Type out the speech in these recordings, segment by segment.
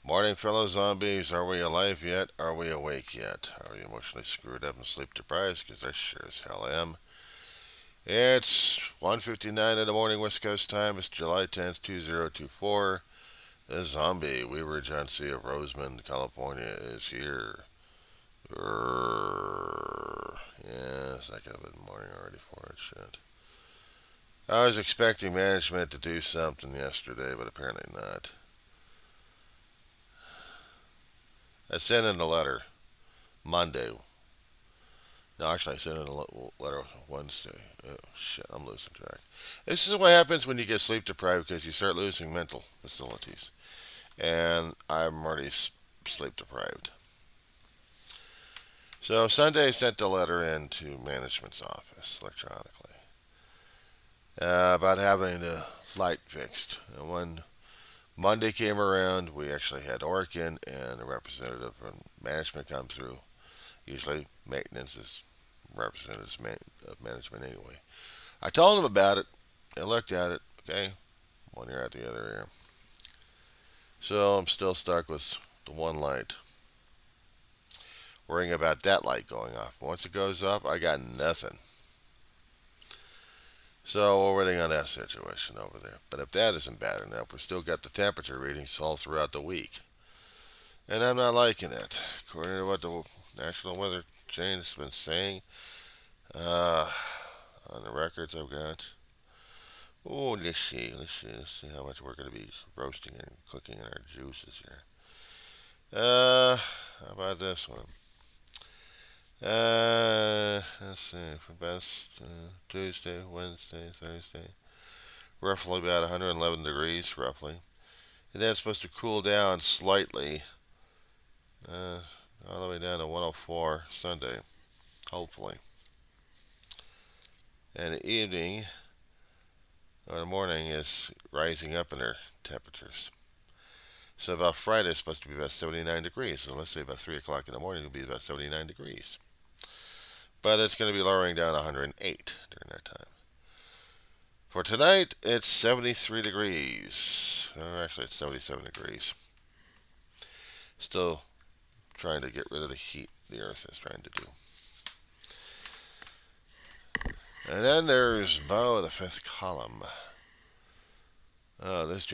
Morning, fellow zombies. Are we alive yet? Are we awake yet? Are we emotionally screwed up and sleep deprived? Because I sure as hell am. It's 1:59 in the morning, West Coast time. It's July 10th, 2024. The zombie, Weaver John C. of Rosemond, California, is here. Grrr. Yes, I got a good morning already for it. Shit. I was expecting management to do something yesterday, but apparently not. I sent in a letter Monday. No, actually, I sent in a letter Wednesday. Oh, shit, I'm losing track. This is what happens when you get sleep deprived because you start losing mental facilities. And I'm already sleep deprived. So Sunday, I sent the letter in to management's office electronically about having the light fixed. And when Monday came around, we actually had Orkin and a representative from management come through. Usually, maintenance is representatives of management anyway. I told them about it. They looked at it. Okay, one ear out the other ear. So I'm still stuck with the one light. Worrying about that light going off. Once it goes up, I got nothing. So we're waiting on that situation over there. But if that isn't bad enough, we still got the temperature readings all throughout the week. And I'm not liking it. According to what the National Weather Change has been saying, uh, on the records I've got. Oh, let's see how much we're going to be roasting and cooking in our juices here. How about this one? Let's see, for best Tuesday, Wednesday, Thursday, roughly about 111 degrees, roughly. And then it's supposed to cool down slightly, uh, all the way down to 104 Sunday, hopefully. And the evening or the morning is rising up in their temperatures. So about Friday it's supposed to be about 79 degrees. So let's say about 3 o'clock in the morning it'll be about 79 degrees. But it's going to be lowering down to 108 during that time. For tonight, it's 73 degrees. Actually, it's 77 degrees. Still trying to get rid of the heat the Earth is trying to do. And then there's Bo, the fifth column. Oh, this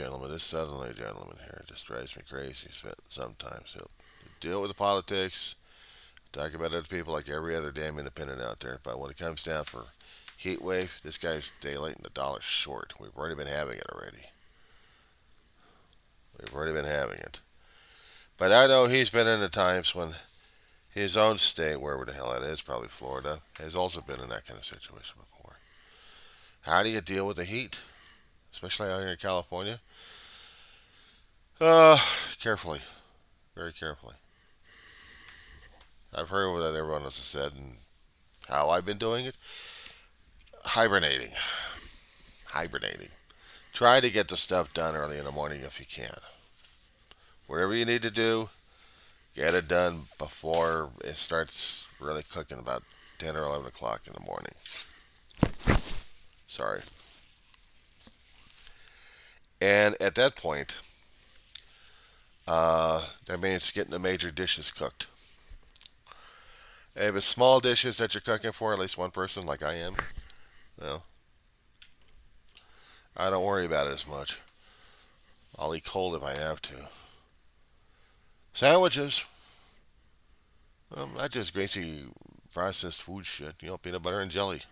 southerly gentleman here just drives me crazy. Sometimes he'll deal with the politics, talk about other people like every other damn independent out there. But when it comes down for heat wave, this guy's daylight and the dollar short. We've already been having it already. We've already been having it. But I know he's been in the times when his own state, wherever the hell it is, probably Florida, has also been in that kind of situation before. How do you deal with the heat, especially out here in California? Uh, Carefully, very carefully. I've heard what everyone else has said and how I've been doing it. Hibernating, hibernating. Try to get the stuff done early in the morning if you can. Whatever you need to do, get it done before it starts really cooking about 10 or 11 o'clock in the morning. Sorry. And at that point, that means getting the major dishes cooked. If it's small dishes that you're cooking for at least one person, like I am, well, I don't worry about it as much. I'll eat cold if I have to. Sandwiches, not just greasy processed food shit. Peanut butter and jelly.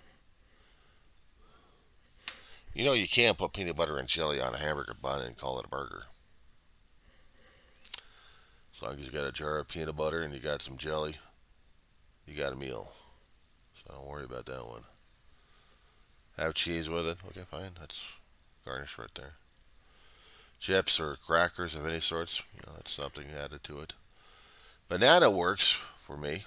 You can't put peanut butter and jelly on a hamburger bun and call it a burger. As long as you got a jar of peanut butter and you got some jelly, you got a meal. So don't worry about that one. Have cheese with it. Okay, fine. That's garnish right there. Chips or crackers of any sorts, that's something added to it. Banana works for me.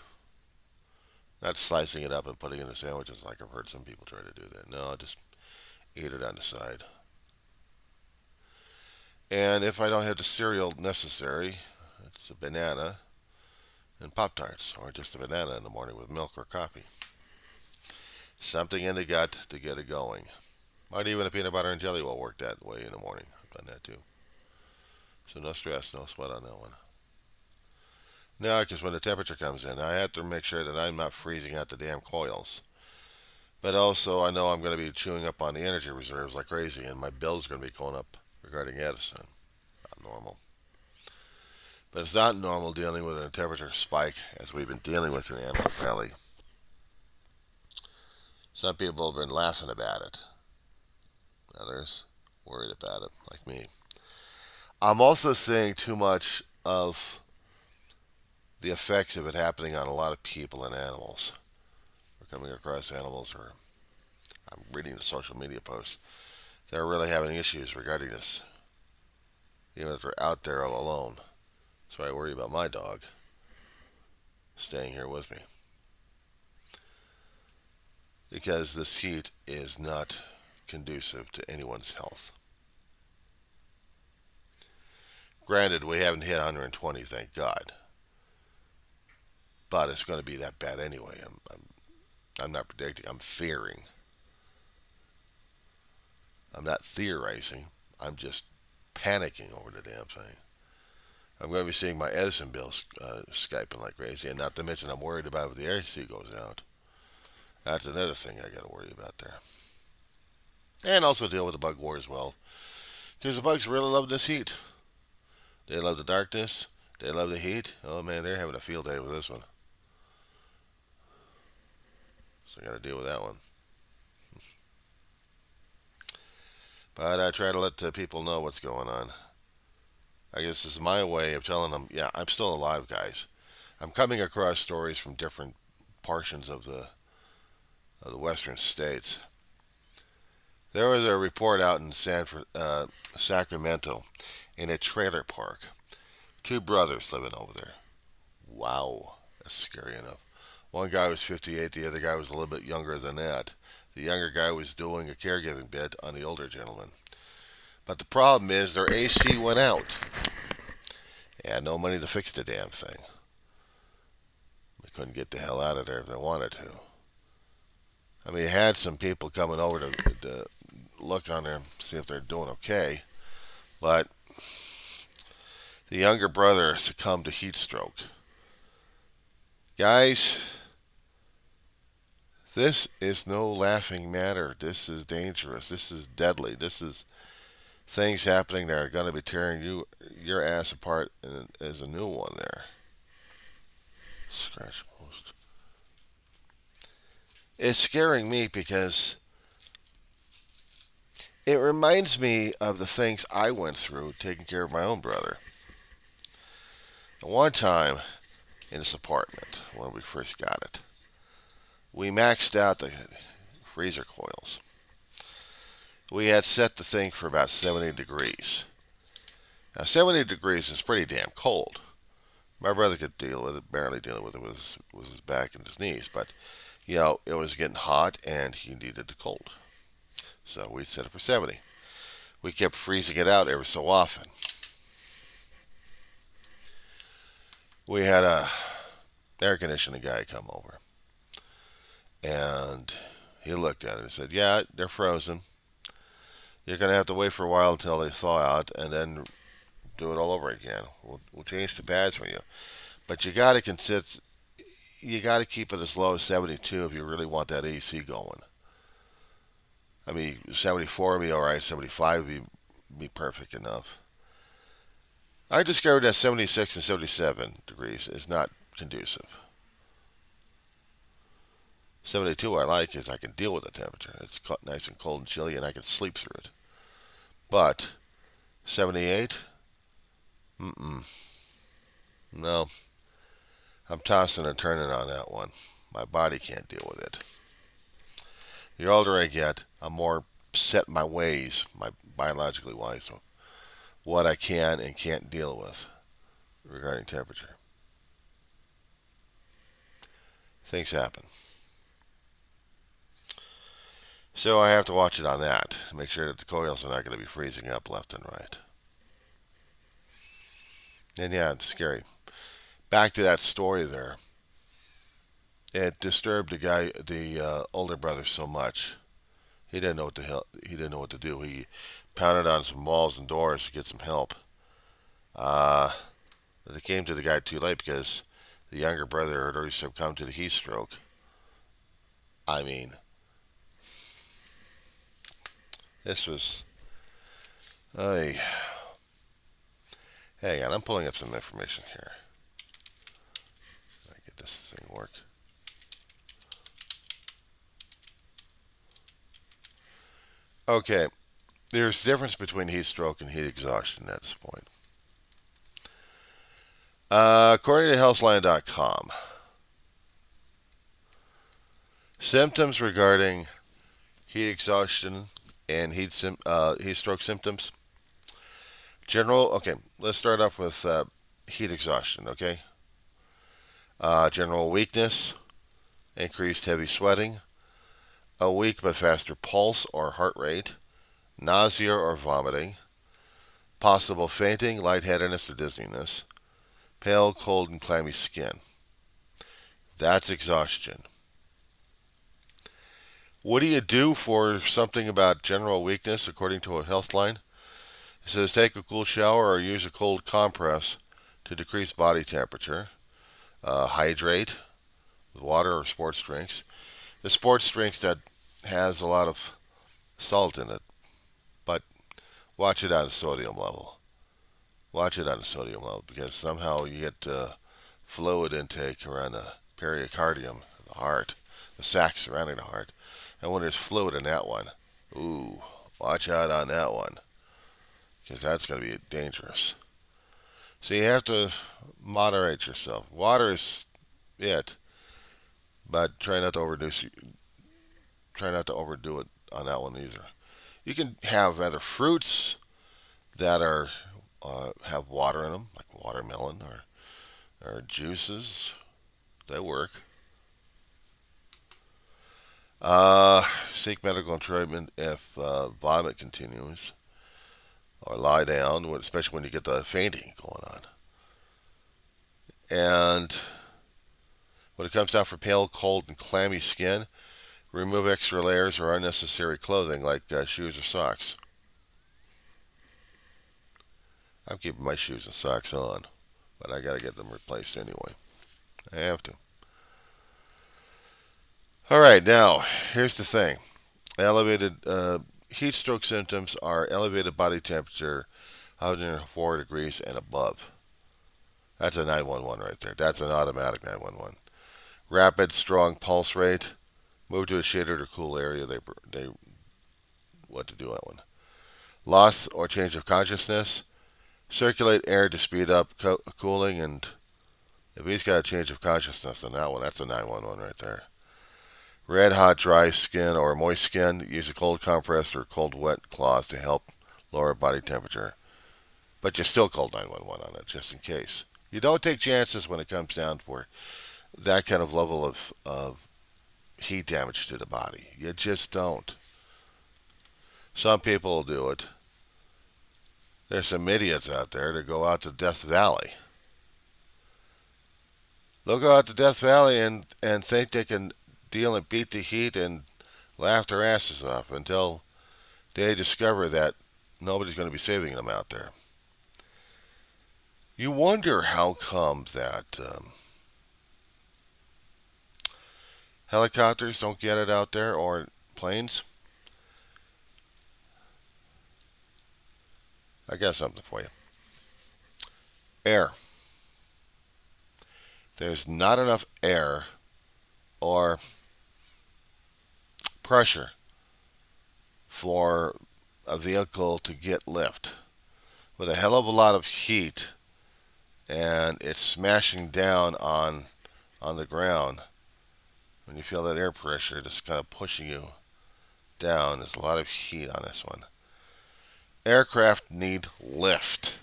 Not slicing it up and putting it in the sandwiches like I've heard some people try to do that. No, just eat it on the side. And if I don't have the cereal necessary, it's a banana and Pop Tarts, or just a banana in the morning with milk or coffee. Something in the gut to get it going. Might even a peanut butter and jelly will work that way in the morning. I've done that too. So no stress, no sweat on that one. Now, because when the temperature comes in, I have to make sure that I'm not freezing out the damn coils. But also, I know I'm going to be chewing up on the energy reserves like crazy, and my bill's going to be going up regarding Edison. Not normal. But it's not normal dealing with a temperature spike as we've been dealing with in the Animal Valley. Some people have been laughing about it. Others worried about it, like me. I'm also seeing too much of the effects of it happening on a lot of people and animals. We're coming across animals, or I'm reading the social media posts. They're really having issues regarding this, even if they're out there all alone. So I worry about my dog staying here with me. Because this heat is not conducive to anyone's health. Granted, we haven't hit 120, thank God. But it's going to be that bad anyway. I'm not predicting. I'm fearing. I'm not theorizing. I'm just panicking over the damn thing. I'm going to be seeing my Edison bills Skyping like crazy, and not to mention I'm worried about if the AC goes out. That's another thing I got to worry about there. And also deal with the bug war as well. Because the bugs really love this heat. They love the darkness. They love the heat. Oh man, they're having a field day with this one. So I got to deal with that one. But I try to let the people know what's going on. I guess this is my way of telling them, yeah, I'm still alive, guys. I'm coming across stories from different portions of the western states. There was a report out in Sacramento in a trailer park. Two brothers living over there. Wow, that's scary enough. One guy was 58, the other guy was a little bit younger than that. The younger guy was doing a caregiving bit on the older gentleman. But the problem is their AC went out. They had no money to fix the damn thing. They couldn't get the hell out of there if they wanted to. I mean, you had some people coming over to look on them, see if they're doing okay. But the younger brother succumbed to heat stroke. Guys, this is no laughing matter. This is dangerous. This is deadly. This is things happening that are going to be tearing your ass apart as a new one there. Scratch post. It's scaring me because it reminds me of the things I went through taking care of my own brother. One time in this apartment, when we first got it, we maxed out the freezer coils. We had set the thing for about 70 degrees. Now, 70 degrees is pretty damn cold. My brother could deal with it, barely dealing with it with his back and his knees, but, it was getting hot and he needed the cold. So we set it for 70. We kept freezing it out every so often. We had a air conditioning guy come over, and he looked at it and said, yeah, they're frozen. You're going to have to wait for a while until they thaw out and then do it all over again. We'll change the pads for you. But you got to keep it as low as 72 if you really want that AC going. I mean, 74 would be alright, 75 would be perfect enough. I discovered that 76 and 77 degrees is not conducive. 72 I like is I can deal with the temperature. It's nice and cold and chilly and I can sleep through it. But 78? No. I'm tossing and turning on that one. My body can't deal with it. The older I get, I'm more set in my ways, my biologically wise, so what I can and can't deal with regarding temperature. Things happen. So I have to watch it on that to make sure that the coils are not going to be freezing up left and right. And yeah, it's scary. Back to that story there. It disturbed the older brother so much. He didn't know what to do. He pounded on some walls and doors to get some help. Uh, they came to the guy too late because the younger brother had already succumbed to the heat stroke. I mean, this was. Ay, hang on, I'm pulling up some information here. I get this thing work. Okay, there's a difference between heat stroke and heat exhaustion at this point. According to healthline.com, symptoms regarding heat exhaustion and heat stroke symptoms. Okay, let's start off with heat exhaustion, okay? General weakness, increased heavy sweating, a weak but faster pulse or heart rate, nausea or vomiting, possible fainting, lightheadedness, or dizziness, pale, cold, and clammy skin. That's exhaustion. What do you do for something about general weakness, according to a Healthline? It says take a cool shower or use a cold compress to decrease body temperature. Hydrate with water or sports drinks. The sports drinks that has a lot of salt in it, but watch it on a sodium level. Watch it on a sodium level because somehow you get fluid intake around the pericardium, the heart, the sac surrounding the heart. And when there's fluid in that one, ooh, watch out on that one because that's going to be dangerous. So you have to moderate yourself. Water is it, but try not to overdo it on that one either. You can have other fruits that are have water in them, like watermelon or juices. They work. Seek medical treatment if vomit continues, or lie down, especially when you get the fainting going on. And when it comes down for pale, cold, and clammy skin, remove extra layers or unnecessary clothing like shoes or socks. I'm keeping my shoes and socks on, but I gotta get them replaced anyway. I have to. All right, now here's the thing: elevated heat stroke symptoms are elevated body temperature, 104 degrees and above. That's a 911 right there. That's an automatic 911. Rapid, strong pulse rate. Move to a shaded or cool area. They what to do that one. Loss or change of consciousness. Circulate air to speed up cooling, and if he's got a change of consciousness on that one, that's a 911 right there. Red hot dry skin or moist skin, use a cold compress or cold wet cloth to help lower body temperature. But you still call 911 on it just in case. You don't take chances when it comes down for that kind of level of heat damage to the body. You just don't. Some people will do it. There's some idiots out there that go out to Death Valley. They'll go out to Death Valley and think they can deal and beat the heat and laugh their asses off until they discover that nobody's going to be saving them out there. You wonder how come that helicopters don't get it out there or planes. I got something for you. Air. There's not enough air or pressure for a vehicle to get lift. With a hell of a lot of heat and it's smashing down on the ground, when you feel that air pressure just kind of pushing you down, there's a lot of heat on this one. Aircraft need lift.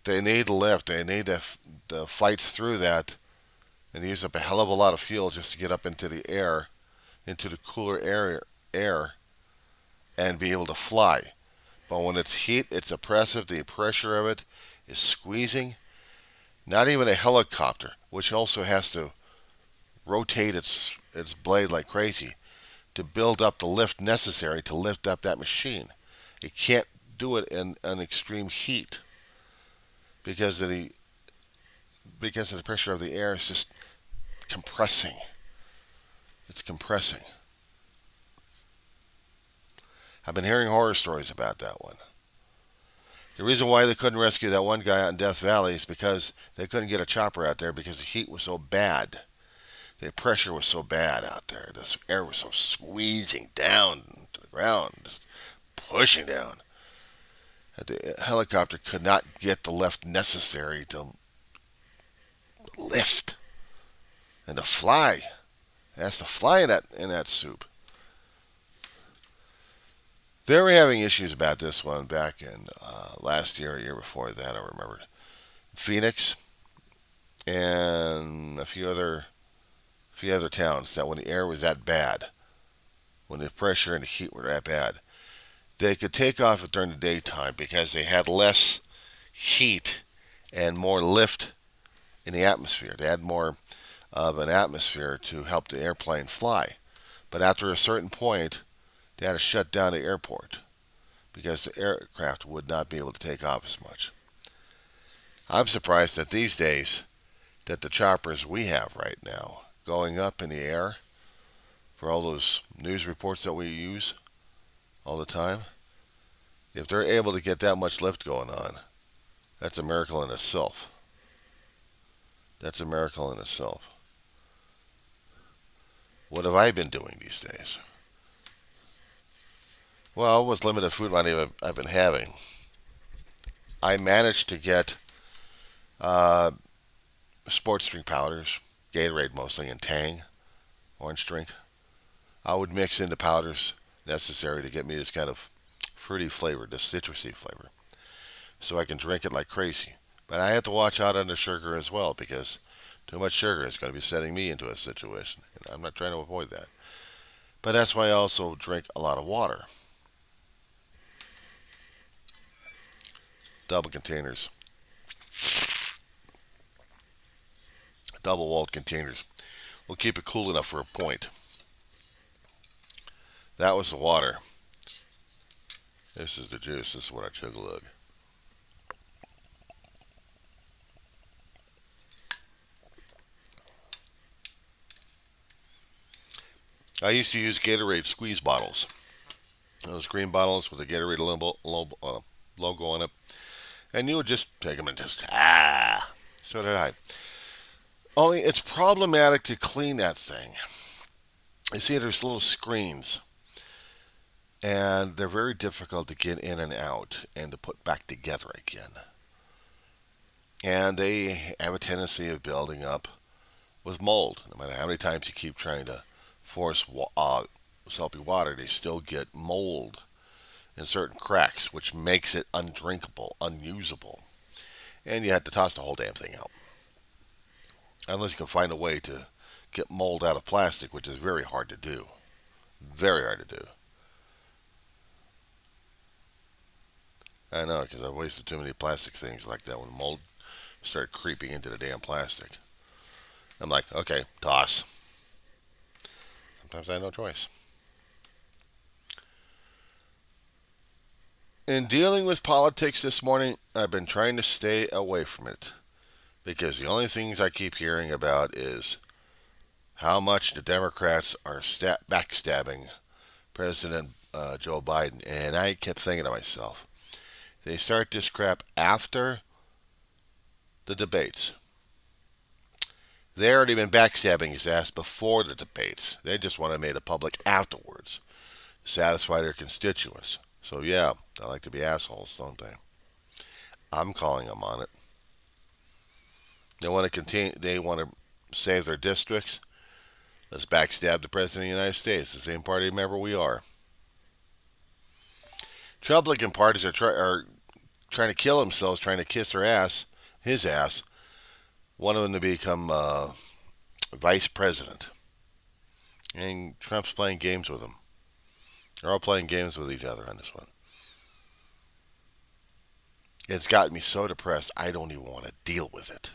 They need lift. They need to fight through that and use up a hell of a lot of fuel just to get up into the air, into the cooler air, and be able to fly. But when it's heat, it's oppressive. The pressure of it is squeezing. Not even a helicopter, which also has to rotate its blade like crazy to build up the lift necessary to lift up that machine. It can't do it in an extreme heat because of the pressure of the air is just compressing. It's compressing. I've been hearing horror stories about that one. The reason why they couldn't rescue that one guy out in Death Valley is because they couldn't get a chopper out there because the heat was so bad. The pressure was so bad out there. The air was so squeezing down to the ground, just pushing down. That the helicopter could not get the lift necessary to lift and to fly. It has to fly in that soup. They were having issues about this one back in last year, or year before that. I remember Phoenix and a few other towns that when the air was that bad, when the pressure and the heat were that bad, they could take off during the daytime because they had less heat and more lift in the atmosphere. They had more of an atmosphere to help the airplane fly. But after a certain point, they had to shut down the airport because the aircraft would not be able to take off as much. I'm surprised that these days that the choppers we have right now going up in the air for all those news reports that we use all the time, if they're able to get that much lift going on, that's a miracle in itself. That's a miracle in itself. What have I been doing these days? Well, with limited food money I've been having, I managed to get uh, sports drink powders, Gatorade mostly, and Tang, orange drink. I would mix in the powders necessary to get me this kind of fruity flavor, this citrusy flavor, so I can drink it like crazy. But I have to watch out on the sugar as well because too much sugar is going to be setting me into a situation. And I'm not trying to avoid that. But that's why I also drink a lot of water. Double containers. Double walled containers. Will keep it cool enough for a point. That was the water. This is the juice. This is what I chug a lug. I used to use Gatorade squeeze bottles. Those green bottles with the Gatorade logo on it. And you would just take them and just. So did I. Only it's problematic to clean that thing. You see, there's little screens, and they're very difficult to get in and out and to put back together again. And they have a tendency of building up with mold. No matter how many times you keep trying to force soapy water, they still get mold in certain cracks, which makes it undrinkable, unusable. And you have to toss the whole damn thing out. Unless you can find a way to get mold out of plastic, which is very hard to do. Very hard to do. I know, because I've wasted too many plastic things like that when mold started creeping into the damn plastic. I'm like, okay, toss. Sometimes I have no choice. In dealing with politics this morning, I've been trying to stay away from it because the only things I keep hearing about is how much the Democrats are backstabbing President Joe Biden. And I kept thinking to myself, they start this crap after the debates. They already been backstabbing his ass before the debates. They just want to make it public afterwards to satisfy their constituents. So yeah, they like to be assholes, don't they? I'm calling them on it. They want to continue. They want to save their districts. Let's backstab the president of the United States, the same party member we are. Republican parties are trying to kill themselves, trying to kiss his ass. One of them to become vice president. And Trump's playing games with them. They're all playing games with each other on this one. It's gotten me so depressed, I don't even want to deal with it.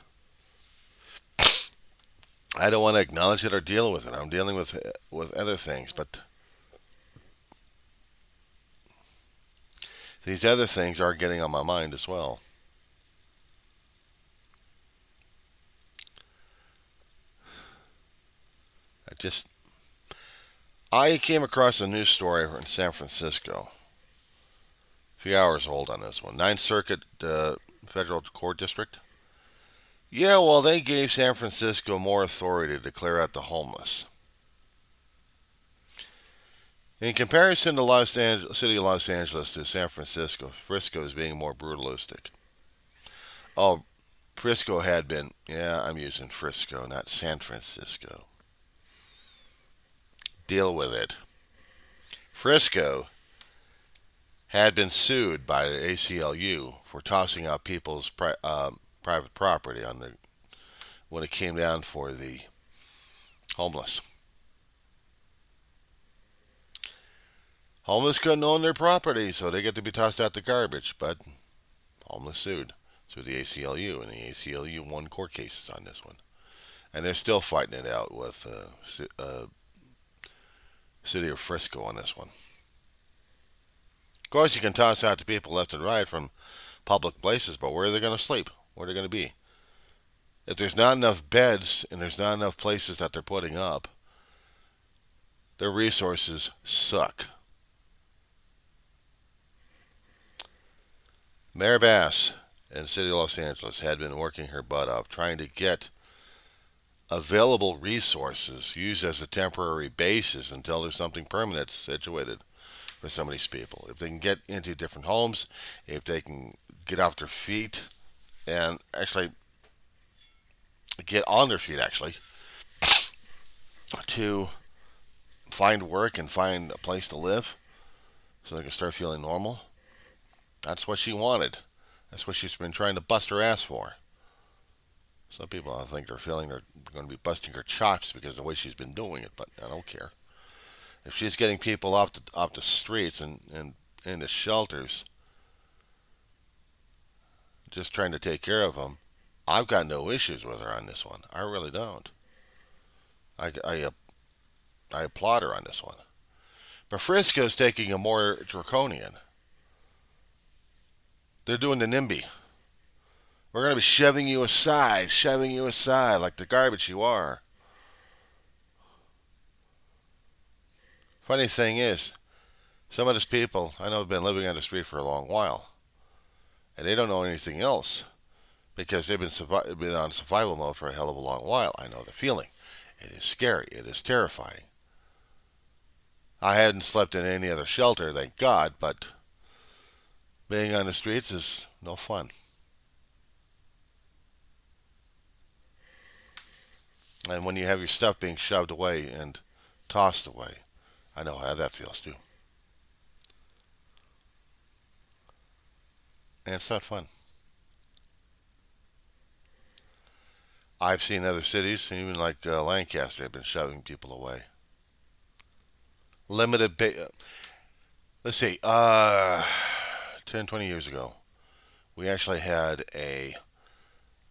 I don't want to acknowledge it or deal with it. I'm dealing with other things, but these other things are getting on my mind as well. I just I came across a news story in San Francisco. A few hours old on this one. Ninth Circuit Federal Court District. Yeah, well, they gave San Francisco more authority to clear out the homeless. In comparison to City of Los Angeles to San Francisco, Frisco is being more brutalistic. Oh, Frisco had been. Yeah, I'm using Frisco, not San Francisco. Deal with it. Frisco had been sued by the ACLU for tossing out people's private property when it came down for the homeless. Homeless couldn't own their property, so they get to be tossed out the garbage. But homeless sued through the ACLU, and the ACLU won court cases on this one, and they're still fighting it out with City of Frisco on this one. Of course, you can toss out the people left and right from public places, but where are they going to sleep? Where are they going to be? If there's not enough beds and there's not enough places that they're putting up, their resources suck. Mayor Bass in the city of Los Angeles had been working her butt off trying to get available resources used as a temporary basis until there's something permanent situated for some of these people. If they can get into different homes, if they can get off their feet and actually get on their feet, actually, to find work and find a place to live so they can start feeling normal. That's what she wanted. That's what she's been trying to bust her ass for. Some people, I think, they're feeling they're going to be busting her chops because of the way she's been doing it, but I don't care. If she's getting people off the streets and into shelters, just trying to take care of them, I've got no issues with her on this one. I really don't. I applaud her on this one. But Frisco's taking a more draconian. They're doing the NIMBY. We're going to be shoving you aside like the garbage you are. Funny thing is, some of these people I know have been living on the street for a long while, and they don't know anything else because they've been on survival mode for a hell of a long while. I know the feeling. It is scary. It is terrifying. I hadn't slept in any other shelter, thank God, but being on the streets is no fun. And when you have your stuff being shoved away and tossed away, I know how that feels too. And it's not fun. I've seen other cities, even like Lancaster, have been shoving people away. Let's see, 10, 20 years ago, we actually had a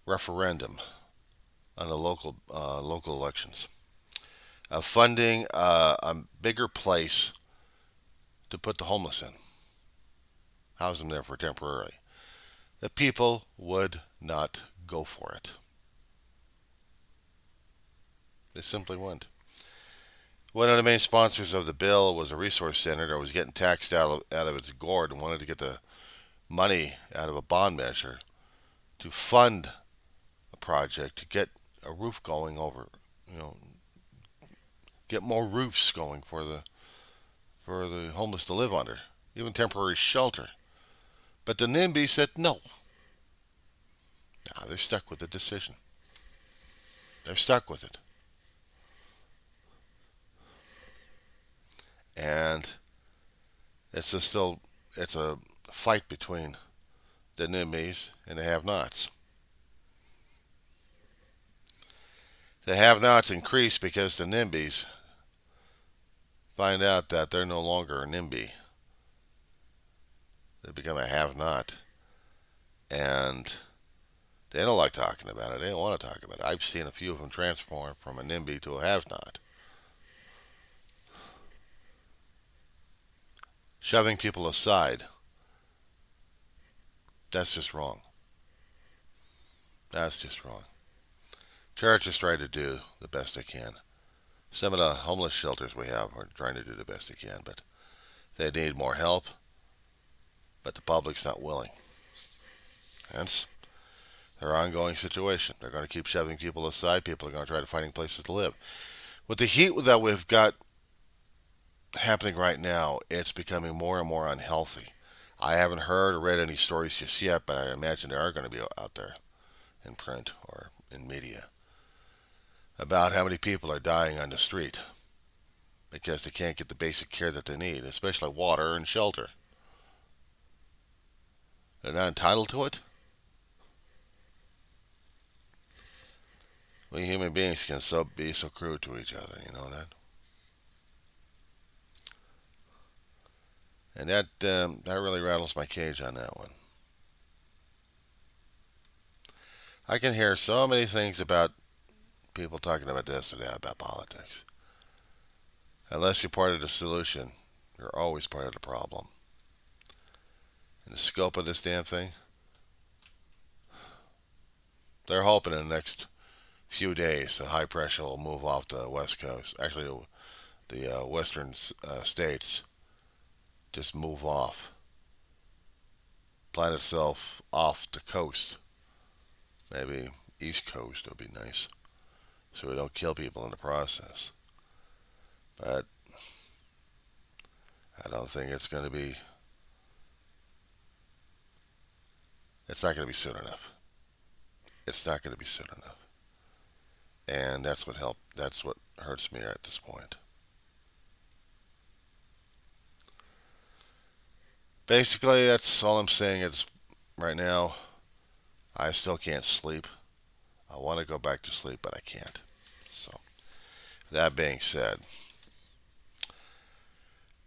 referendum on the local elections, funding a bigger place to put the homeless in, house them there for temporarily. The people would not go for it. They simply wouldn't. One of the main sponsors of the bill was a resource center that was getting taxed out of its gourd and wanted to get the money out of a bond measure to fund a project to get a roof going over, you know, get more roofs going for the homeless to live under, even temporary shelter. But the NIMBY said no. Now they're stuck with the decision. They're stuck with it. And it's a fight between the NIMBYs and the have-nots. The have-nots increase because the NIMBYs find out that they're no longer a NIMBY. They become a have-not. And they don't like talking about it. They don't want to talk about it. I've seen a few of them transform from a NIMBY to a have-not. Shoving people aside That's just wrong. That's just wrong. Charities try to do the best they can. Some of the homeless shelters we have are trying to do the best they can, but they need more help, but the public's not willing. Hence, their ongoing situation. They're going to keep shoving people aside. People are going to try to find places to live. With the heat that we've got happening right now, it's becoming more and more unhealthy. I haven't heard or read any stories just yet, but I imagine there are going to be out there in print or in media about how many people are dying on the street because they can't get the basic care that they need, especially water and shelter. They're not entitled to it. We human beings can be so cruel to each other, you know that? And that really rattles my cage on that one. I can hear so many things about people talking about this or that, about politics. Unless you're part of the solution, you're always part of the problem. And the scope of this damn thing, they're hoping in the next few days the high pressure will move off the west coast. Actually, the western states just move off, plant itself off the coast. Maybe east coast would be nice, so we don't kill people in the process. But I don't think it's going to be. It's not going to be soon enough. It's not going to be soon enough, and that's what helped. That's what hurts me at this point. Basically, that's all I'm saying. Is right now, I still can't sleep. I want to go back to sleep, but I can't. So, that being said,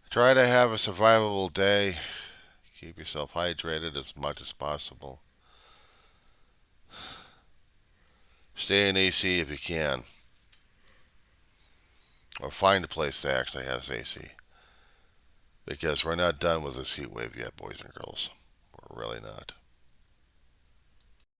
try to have a survivable day. Keep yourself hydrated as much as possible. Stay in AC if you can, or find a place that actually has AC. Because we're not done with this heat wave yet, boys and girls. We're really not.